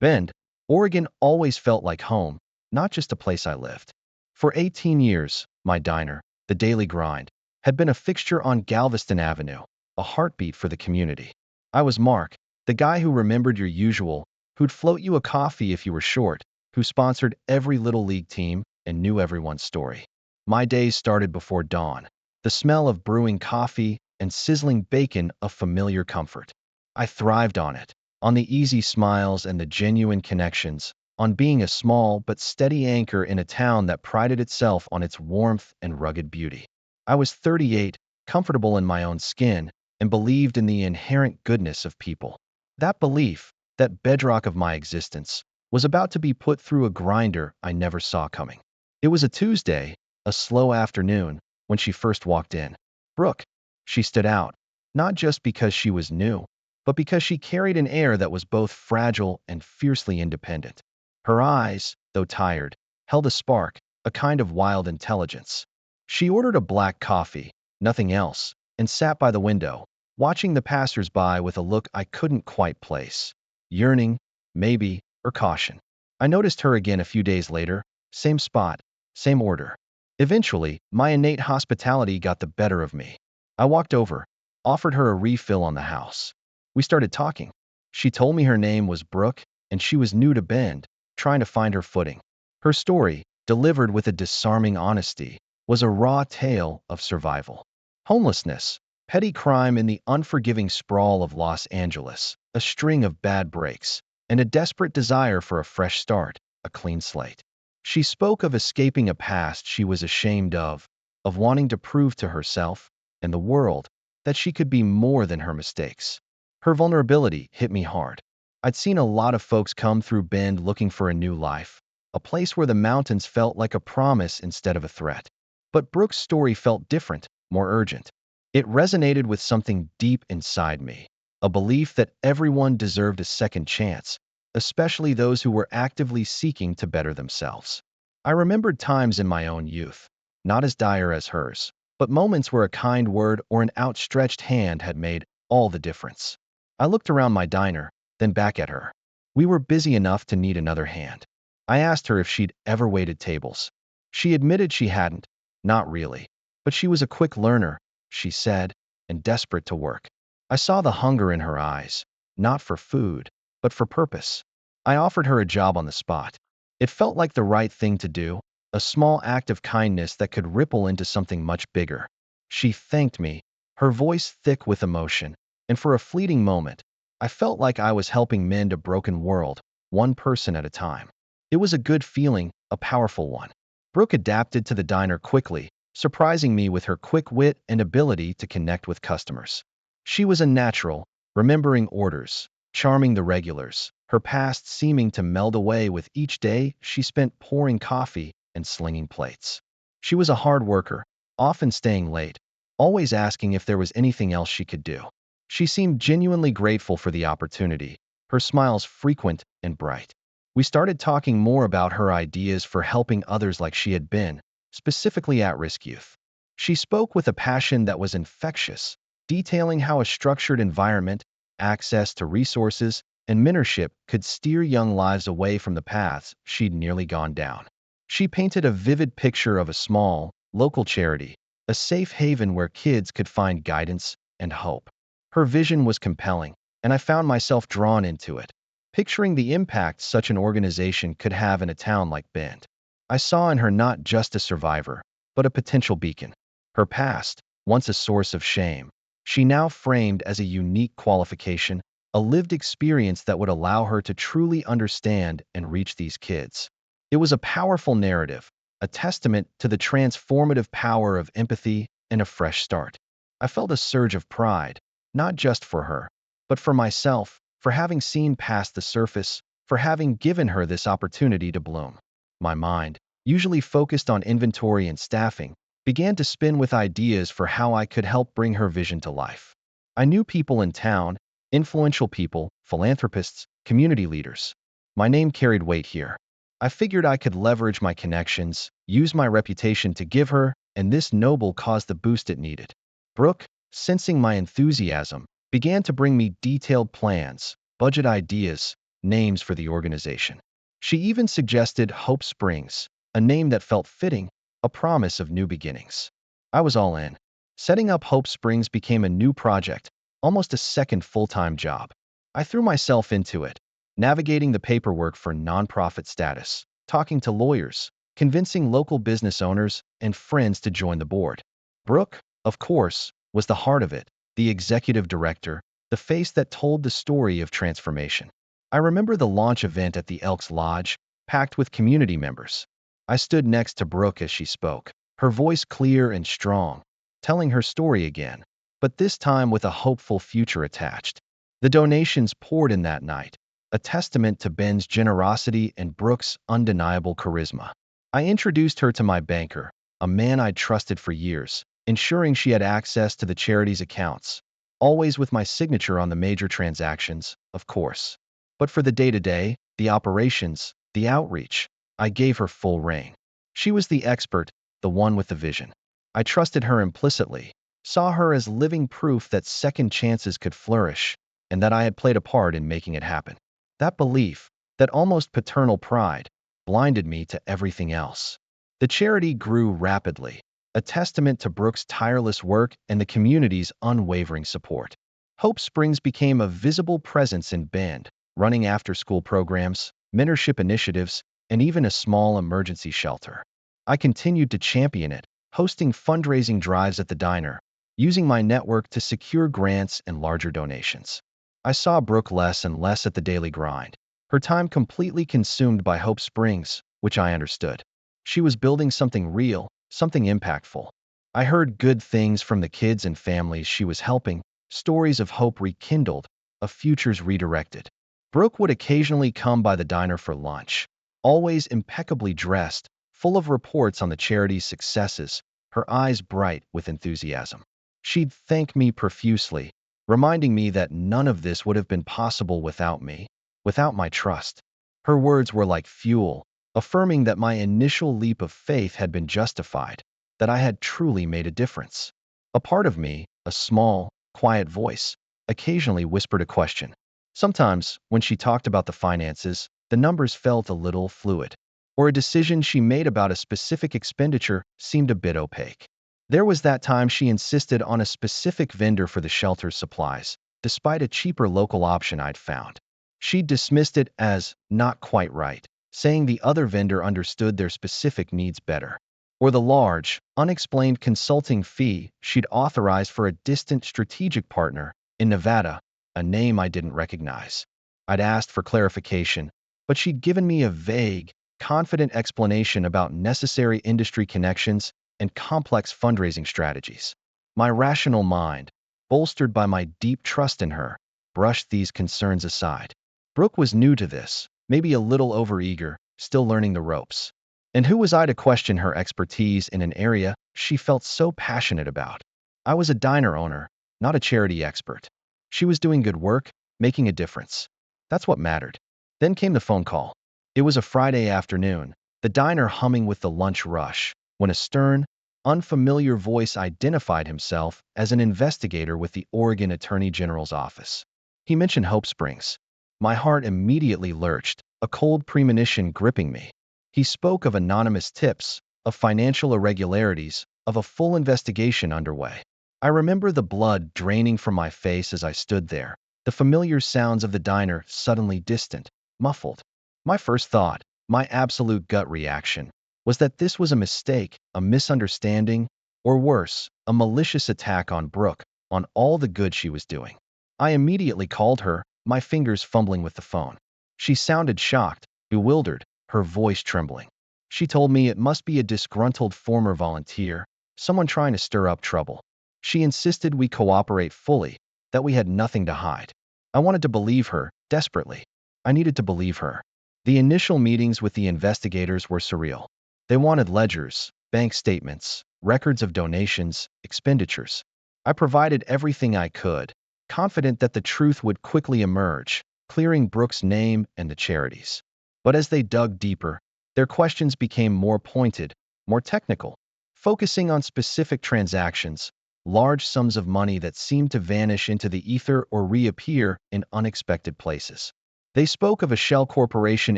Bend, Oregon always felt like home, not just a place I lived. For 18 years, my diner, the Daily Grind, had been a fixture on Galveston Avenue, a heartbeat for the community. I was Mark, the guy who remembered your usual, who'd float you a coffee if you were short, who sponsored every little league team and knew everyone's story. My days started before dawn, the smell of brewing coffee and sizzling bacon a familiar comfort. I thrived on it, on the easy smiles and the genuine connections, on being a small but steady anchor in a town that prided itself on its warmth and rugged beauty. I was 38, comfortable in my own skin, and believed in the inherent goodness of people. That belief, that bedrock of my existence, was about to be put through a grinder I never saw coming. It was a Tuesday, a slow afternoon, when she first walked in. Brooke. She stood out, not just because she was new, but because she carried an air that was both fragile and fiercely independent. Her eyes, though tired, held a spark, a kind of wild intelligence. She ordered a black coffee, nothing else, and sat by the window, watching the passers-by with a look I couldn't quite place. Yearning, maybe, or caution. I noticed her again a few days later, same spot, same order. Eventually, my innate hospitality got the better of me. I walked over, offered her a refill on the house. We started talking. She told me her name was Brooke, and she was new to Bend, trying to find her footing. Her story, delivered with a disarming honesty, was a raw tale of survival. Homelessness, petty crime in the unforgiving sprawl of Los Angeles, a string of bad breaks, and a desperate desire for a fresh start, a clean slate. She spoke of escaping a past she was ashamed of wanting to prove to herself and the world that she could be more than her mistakes. Her vulnerability hit me hard. I'd seen a lot of folks come through Bend looking for a new life, a place where the mountains felt like a promise instead of a threat. But Brooke's story felt different, more urgent. It resonated with something deep inside me, a belief that everyone deserved a second chance, especially those who were actively seeking to better themselves. I remembered times in my own youth, not as dire as hers, but moments where a kind word or an outstretched hand had made all the difference. I looked around my diner, then back at her. We were busy enough to need another hand. I asked her if she'd ever waited tables. She admitted she hadn't, not really, but she was a quick learner, she said, and desperate to work. I saw the hunger in her eyes, not for food, but for purpose. I offered her a job on the spot. It felt like the right thing to do, a small act of kindness that could ripple into something much bigger. She thanked me, her voice thick with emotion, and for a fleeting moment, I felt like I was helping mend a broken world, one person at a time. It was a good feeling, a powerful one. Brooke adapted to the diner quickly, surprising me with her quick wit and ability to connect with customers. She was a natural, remembering orders, charming the regulars, her past seeming to meld away with each day she spent pouring coffee and slinging plates. She was a hard worker, often staying late, always asking if there was anything else she could do. She seemed genuinely grateful for the opportunity, her smiles frequent and bright. We started talking more about her ideas for helping others like she had been, specifically at-risk youth. She spoke with a passion that was infectious, detailing how a structured environment, access to resources, and mentorship could steer young lives away from the paths she'd nearly gone down. She painted a vivid picture of a small, local charity, a safe haven where kids could find guidance and hope. Her vision was compelling, and I found myself drawn into it, picturing the impact such an organization could have in a town like Bend. I saw in her not just a survivor, but a potential beacon. Her past, once a source of shame, she now framed as a unique qualification, a lived experience that would allow her to truly understand and reach these kids. It was a powerful narrative, a testament to the transformative power of empathy and a fresh start. I felt a surge of pride, not just for her, but for myself, for having seen past the surface, for having given her this opportunity to bloom. My mind, usually focused on inventory and staffing, began to spin with ideas for how I could help bring her vision to life. I knew people in town, influential people, philanthropists, community leaders. My name carried weight here. I figured I could leverage my connections, use my reputation to give her, and this noble cause the boost it needed. Brooke, sensing my enthusiasm, began to bring me detailed plans, budget ideas, names for the organization. She even suggested Hope Springs, a name that felt fitting, a promise of new beginnings. I was all in. Setting up Hope Springs became a new project, almost a second full-time job. I threw myself into it, navigating the paperwork for nonprofit status, talking to lawyers, convincing local business owners and friends to join the board. Brooke, of course, was the heart of it, the executive director, the face that told the story of transformation. I remember the launch event at the Elks Lodge, packed with community members. I stood next to Brooke as she spoke, her voice clear and strong, telling her story again, but this time with a hopeful future attached. The donations poured in that night, a testament to Ben's generosity and Brooke's undeniable charisma. I introduced her to my banker, a man I'd trusted for years, ensuring she had access to the charity's accounts, always with my signature on the major transactions, of course. But for the day-to-day, the operations, the outreach, I gave her full rein. She was the expert, the one with the vision. I trusted her implicitly, saw her as living proof that second chances could flourish, and that I had played a part in making it happen. That belief, that almost paternal pride, blinded me to everything else. The charity grew rapidly, a testament to Brooke's tireless work and the community's unwavering support. Hope Springs became a visible presence in Bend, running after-school programs, mentorship initiatives, and even a small emergency shelter. I continued to champion it, hosting fundraising drives at the diner, using my network to secure grants and larger donations. I saw Brooke less and less at the daily grind, her time completely consumed by Hope Springs, which I understood. She was building something real, something impactful. I heard good things from the kids and families she was helping, stories of hope rekindled, of futures redirected. Brooke would occasionally come by the diner for lunch, always impeccably dressed, full of reports on the charity's successes, her eyes bright with enthusiasm. She'd thank me profusely, reminding me that none of this would have been possible without me, without my trust. Her words were like fuel, affirming that my initial leap of faith had been justified, that I had truly made a difference. A part of me, a small, quiet voice, occasionally whispered a question. Sometimes, when she talked about the finances, the numbers felt a little fluid, or a decision she made about a specific expenditure seemed a bit opaque. There was that time she insisted on a specific vendor for the shelter's supplies, despite a cheaper local option I'd found. She dismissed it as not quite right, saying the other vendor understood their specific needs better. Or the large, unexplained consulting fee she'd authorized for a distant strategic partner in Nevada, a name I didn't recognize. I'd asked for clarification, but she'd given me a vague, confident explanation about necessary industry connections and complex fundraising strategies. My rational mind, bolstered by my deep trust in her, brushed these concerns aside. Brooke was new to this, maybe a little overeager, still learning the ropes. And who was I to question her expertise in an area she felt so passionate about? I was a diner owner, not a charity expert. She was doing good work, making a difference. That's what mattered. Then came the phone call. It was a Friday afternoon, the diner humming with the lunch rush, when a stern, unfamiliar voice identified himself as an investigator with the Oregon Attorney General's office. He mentioned Hope Springs. My heart immediately lurched, a cold premonition gripping me. He spoke of anonymous tips, of financial irregularities, of a full investigation underway. I remember the blood draining from my face as I stood there, the familiar sounds of the diner suddenly distant, muffled. My first thought, my absolute gut reaction, was that this was a mistake, a misunderstanding, or worse, a malicious attack on Brooke, on all the good she was doing. I immediately called her, my fingers fumbling with the phone. She sounded shocked, bewildered, her voice trembling. She told me it must be a disgruntled former volunteer, someone trying to stir up trouble. She insisted we cooperate fully, that we had nothing to hide. I wanted to believe her, desperately. I needed to believe her. The initial meetings with the investigators were surreal. They wanted ledgers, bank statements, records of donations, expenditures. I provided everything I could, confident that the truth would quickly emerge, clearing Brooke's name and the charities. But as they dug deeper, their questions became more pointed, more technical, focusing on specific transactions, large sums of money that seemed to vanish into the ether or reappear in unexpected places. They spoke of a shell corporation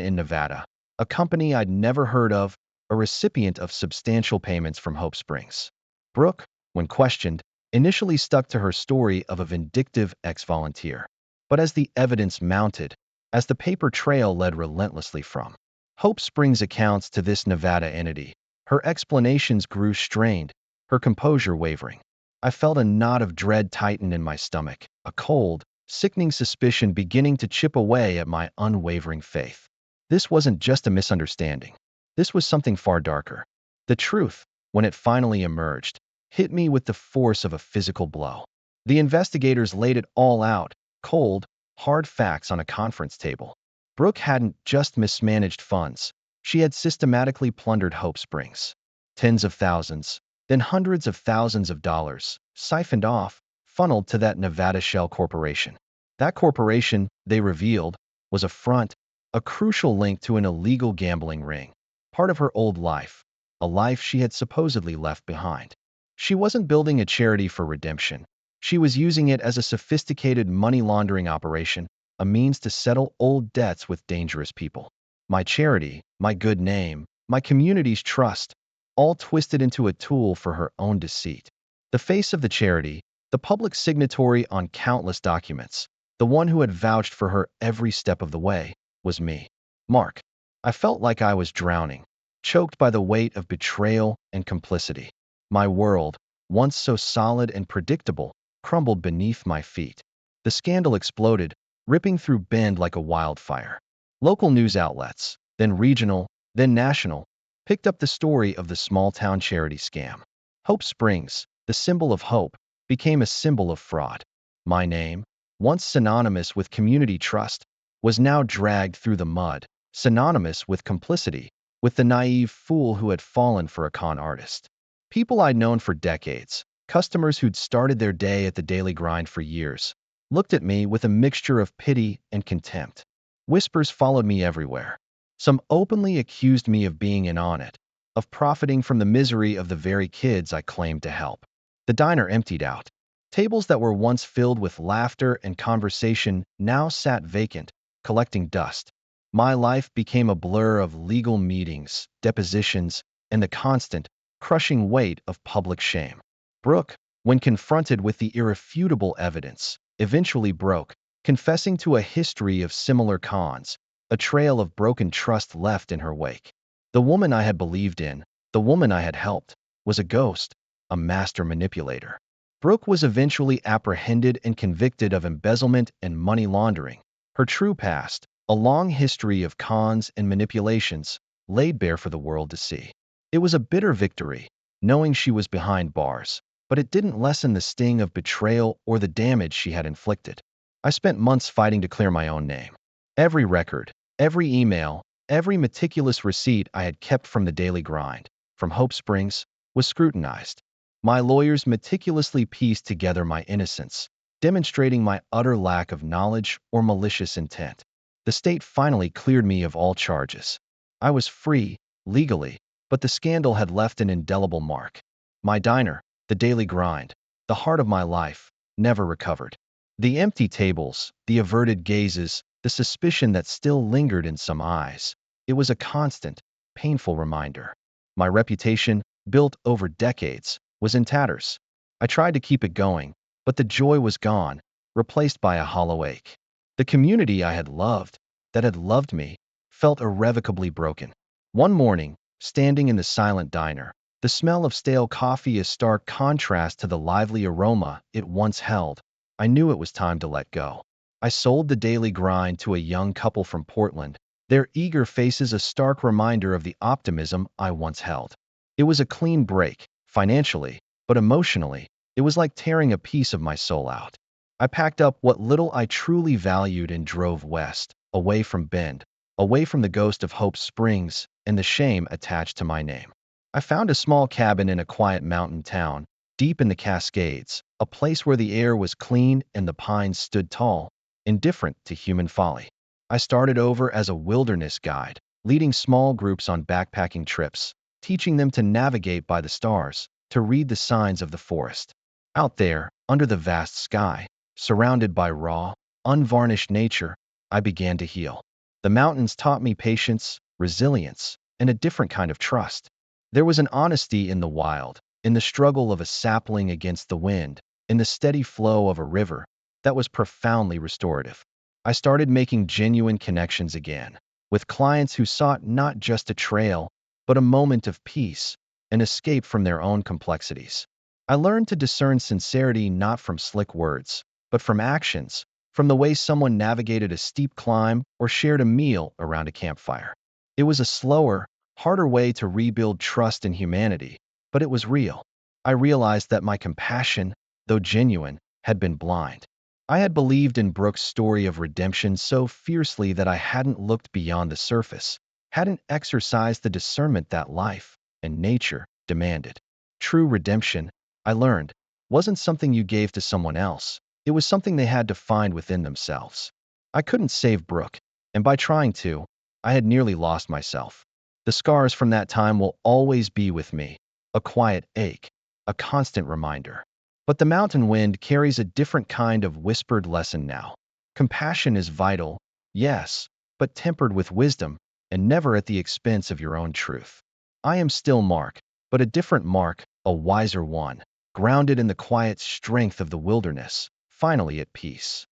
in Nevada, a company I'd never heard of, a recipient of substantial payments from Hope Springs. Brooke, when questioned, initially stuck to her story of a vindictive ex-volunteer. But as the evidence mounted, as the paper trail led relentlessly from Hope Springs accounts to this Nevada entity, her explanations grew strained, her composure wavering. I felt a knot of dread tighten in my stomach, a cold, sickening suspicion beginning to chip away at my unwavering faith. This wasn't just a misunderstanding. This was something far darker. The truth, when it finally emerged, hit me with the force of a physical blow. The investigators laid it all out, cold, hard facts on a conference table. Brooke hadn't just mismanaged funds. She had systematically plundered Hope Springs. Tens of thousands, then hundreds of thousands of dollars, siphoned off, funneled to that Nevada shell corporation. That corporation, they revealed, was a front, a crucial link to an illegal gambling ring, part of her old life, a life she had supposedly left behind. She wasn't building a charity for redemption. She was using it as a sophisticated money laundering operation, a means to settle old debts with dangerous people. My charity, my good name, my community's trust, all twisted into a tool for her own deceit. The face of the charity, the public signatory on countless documents, the one who had vouched for her every step of the way, was me. Mark. I felt like I was drowning, choked by the weight of betrayal and complicity. My world, once so solid and predictable, crumbled beneath my feet. The scandal exploded, ripping through Bend like a wildfire. Local news outlets, then regional, then national, picked up the story of the small-town charity scam. Hope Springs, the symbol of hope, became a symbol of fraud. My name, once synonymous with community trust, was now dragged through the mud, synonymous with complicity, with the naive fool who had fallen for a con artist. People I'd known for decades, customers who'd started their day at the daily grind for years, looked at me with a mixture of pity and contempt. Whispers followed me everywhere. Some openly accused me of being in on it, of profiting from the misery of the very kids I claimed to help. The diner emptied out. Tables that were once filled with laughter and conversation now sat vacant, collecting dust. My life became a blur of legal meetings, depositions, and the constant, crushing weight of public shame. Brooke, when confronted with the irrefutable evidence, eventually broke, confessing to a history of similar cons, a trail of broken trust left in her wake. The woman I had believed in, the woman I had helped, was a ghost, a master manipulator. Brooke was eventually apprehended and convicted of embezzlement and money laundering. Her true past, a long history of cons and manipulations, laid bare for the world to see. It was a bitter victory, knowing she was behind bars, but it didn't lessen the sting of betrayal or the damage she had inflicted. I spent months fighting to clear my own name. Every record, every email, every meticulous receipt I had kept from the daily grind, from Hope Springs, was scrutinized. My lawyers meticulously pieced together my innocence, demonstrating my utter lack of knowledge or malicious intent. The state finally cleared me of all charges. I was free, legally, but the scandal had left an indelible mark. My diner, the daily grind, the heart of my life, never recovered. The empty tables, the averted gazes, the suspicion that still lingered in some eyes. It was a constant, painful reminder. My reputation, built over decades, was in tatters. I tried to keep it going, but the joy was gone, replaced by a hollow ache. The community I had loved, that had loved me, felt irrevocably broken. One morning, standing in the silent diner, the smell of stale coffee a stark contrast to the lively aroma it once held, I knew it was time to let go. I sold the daily grind to a young couple from Portland, their eager faces a stark reminder of the optimism I once held. It was a clean break, financially, but emotionally, it was like tearing a piece of my soul out. I packed up what little I truly valued and drove west, away from Bend, away from the ghost of Hope Springs and the shame attached to my name. I found a small cabin in a quiet mountain town, deep in the Cascades, a place where the air was clean and the pines stood tall, indifferent to human folly. I started over as a wilderness guide, leading small groups on backpacking trips, teaching them to navigate by the stars, to read the signs of the forest. Out there, under the vast sky, surrounded by raw, unvarnished nature, I began to heal. The mountains taught me patience, resilience, and a different kind of trust. There was an honesty in the wild, in the struggle of a sapling against the wind, in the steady flow of a river, that was profoundly restorative. I started making genuine connections again, with clients who sought not just a trail, but a moment of peace, an escape from their own complexities. I learned to discern sincerity not from slick words, but from actions, from the way someone navigated a steep climb or shared a meal around a campfire. It was a slower, harder way to rebuild trust in humanity, but it was real. I realized that my compassion, though genuine, had been blind. I had believed in Brooke's story of redemption so fiercely that I hadn't looked beyond the surface, hadn't exercised the discernment that life and nature demanded. True redemption, I learned, wasn't something you gave to someone else. It was something they had to find within themselves. I couldn't save Brooke, and by trying to, I had nearly lost myself. The scars from that time will always be with me, a quiet ache, a constant reminder. But the mountain wind carries a different kind of whispered lesson now. Compassion is vital, yes, but tempered with wisdom, and never at the expense of your own truth. I am still Mark, but a different Mark, a wiser one, grounded in the quiet strength of the wilderness, finally at peace.